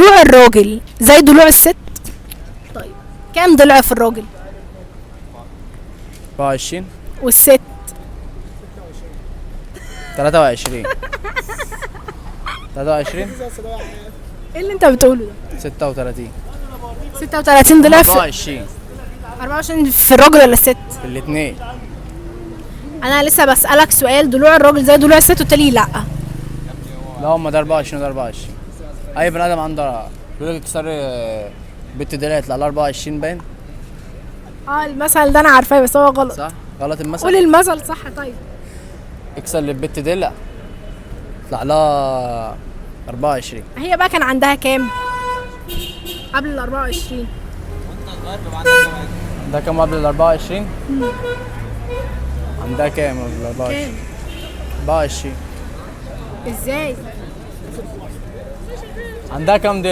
ضلوع الراجل زي ضلوع الست؟ طيب كام ضلع في الراجل 24. والست؟ 23. 23. ايه اللي انت بتقوله ده؟ 36. 36 ضلع في 24. 24 في الراجل ولا الست؟ في الاثنين. انا لسه بسألك سؤال، ضلوع الراجل زي ضلوع الست قلت لي لا. لا هم ده 24 وده 24. اي بني ادم عنده بيقول لك اكسر بنت دلع يطلع لها 24 باين. اه المثل ده انا عارفاه بس هو غلط. صح غلط المثل. قول المثل صح طيب. اكسر للبت دلع يطلع لها 24. هي بقى كان عندها كام قبل ال 24؟ ده كام قبل ال 24؟ عندها كام قبل ال 24؟ كام 24. ازاي؟ عندها كام دلع؟